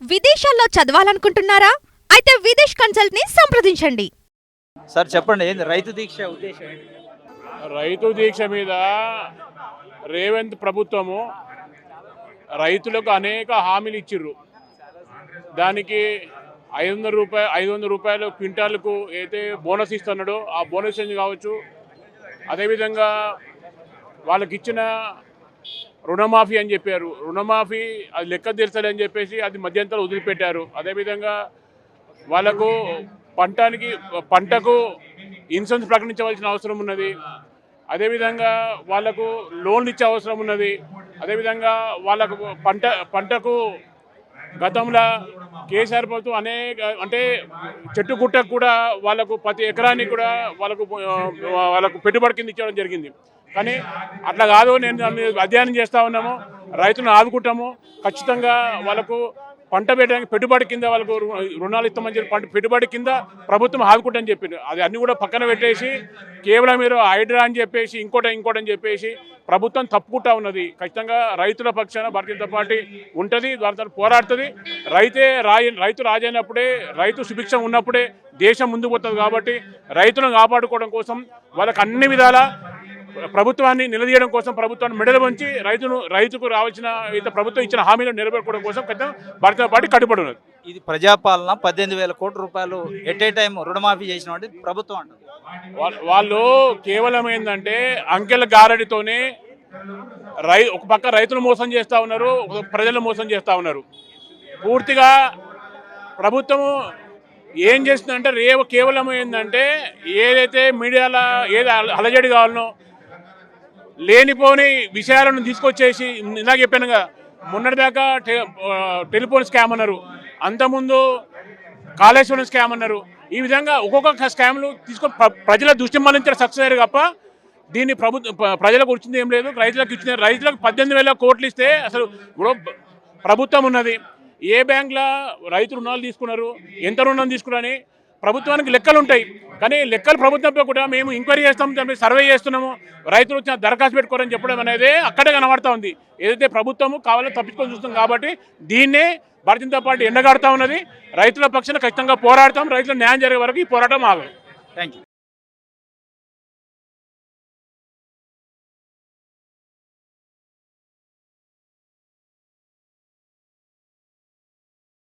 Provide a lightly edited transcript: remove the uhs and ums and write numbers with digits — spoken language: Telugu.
విదేశాల్లో చదవాలనుకుంటున్నారా? అయితే విదేశ్ కన్సల్ట్ ని సంప్రదించండి. సార్ చెప్పండి, ఏంది రైతు దీక్ష ఉద్దేశం ఏంటి? రైతు దీక్ష మీద రేవంత్ ప్రభుత్వము రైతులకు అనేక హామీలు ఇచ్చిర్రు. దానికి 500 రూపాయలు క్వింటాలకు అయితే బోనస్ ఇస్తున్నాడో ఆ బోనస్ కావచ్చు. అదేవిధంగా వాళ్ళకి ఇచ్చిన రుణమాఫీ అని చెప్పారు. రుణమాఫీ అది లెక్క తీర్చాలని చెప్పేసి అది మధ్యంతరం వదిలిపెట్టారు. అదేవిధంగా వాళ్ళకు పంటకు ఇన్సూరెన్స్ ప్రకటించవలసిన అవసరం ఉన్నది. అదేవిధంగా వాళ్లకు లోన్లు ఇచ్చే అవసరం ఉన్నది. అదేవిధంగా వాళ్ళకు పంటకు గతంలో కేసీఆర్ ప్రభుత్వం అంటే చెట్టు గుట్టకు కూడా వాళ్ళకు ప్రతి ఎకరానికి కూడా వాళ్ళకు పెట్టుబడి కింద ఇచ్చడం జరిగింది. కానీ అట్లా కాదు, నేను అధ్యయనం చేస్తూ ఉన్నాము, రైతులను ఆదుకుంటాము, ఖచ్చితంగా వాళ్ళకు పంట పెట్టడానికి పెట్టుబడి కింద వాళ్ళకు రుణాలు ఇస్తామని చెప్పి పెట్టుబడి కింద ప్రభుత్వం ఆదుకుంటని చెప్పింది. అది అన్ని కూడా పక్కన పెట్టేసి కేవలం మీరు హైడ్రా అని చెప్పేసి ఇంకోటని చెప్పేసి ప్రభుత్వం తప్పుకుంటా ఉన్నది. ఖచ్చితంగా రైతుల పక్షాన భారతీయ జనతా పార్టీ ఉంటుంది, దానితో పోరాడుతుంది. రైతు రాజైనప్పుడే, రైతు సుభిక్షం ఉన్నప్పుడే దేశం ముందుకు పోతుంది. కాబట్టి రైతులను కాపాడుకోవడం కోసం వాళ్ళకి అన్ని విధాల ప్రభుత్వాన్ని నిలదీయడం కోసం ప్రభుత్వాన్ని మెడలు వంచి రైతుకు రావాల్సిన ప్రభుత్వం ఇచ్చిన హామీలను నెరవేర్చుకోవడం కోసం భారతీయ పార్టీ కట్టుబడి ఉన్నది. ఇది ప్రజాపాలన. 18,000 కోట్ల రూపాయలు ఎట్ ఏ టైం రుణమాఫీ చేసిన ప్రభుత్వం అంటుంది. వాళ్ళు కేవలం ఏంటంటే అంకెల గారడితోనే ఒక పక్క రైతులు మోసం చేస్తూ ఉన్నారు, ప్రజలు మోసం చేస్తూ ఉన్నారు. పూర్తిగా ప్రభుత్వము ఏం చేస్తుందంటే కేవలం ఏంటంటే ఏదైతే మీడియాలో ఏది అలజడి కావాలనో లేనిపోని విషయాలను తీసుకొచ్చేసి, ఇందాక చెప్పానుగా, మొన్నటిదాకా టెలిఫోన్ స్కామ్ అన్నారు, అంతకుముందు కాళేశ్వరం స్కామ్ అన్నారు. ఈ విధంగా ఒక్కొక్క స్కామ్లు తీసుకొని ప్రజల దృష్టి మళ్లించడం సక్సెస్ అయ్యారు తప్ప దీన్ని ప్రజలకు వచ్చింది ఏం లేదు. రైతులకు 18,000 కోట్లు ఇస్తే అసలు ప్రభుత్వం ఉన్నది. ఏ బ్యాంకులో రైతు రుణాలు తీసుకున్నారు, ఎంత రుణం తీసుకున్నారని ప్రభుత్వానికి లెక్కలు ఉంటాయి. కానీ లెక్కలు ప్రభుత్వంపై కూడా మేము ఎంక్వైరీ చేస్తాము, దాని సర్వే చేస్తున్నాము, రైతులు వచ్చిన దరఖాస్తు పెట్టుకోరని చెప్పడం అనేది అక్కడే కనబడతా ఉంది. ఏదైతే ప్రభుత్వము కావాలని తప్పించుకొని చూస్తుంది. కాబట్టి దీన్నే భారతీయ జనతా పార్టీ ఎండగడతా ఉన్నది. రైతుల పక్షాన ఖచ్చితంగా పోరాడతాం. రైతుల న్యాయం జరిగే వరకు ఈ పోరాటం ఆగదు. Thank you.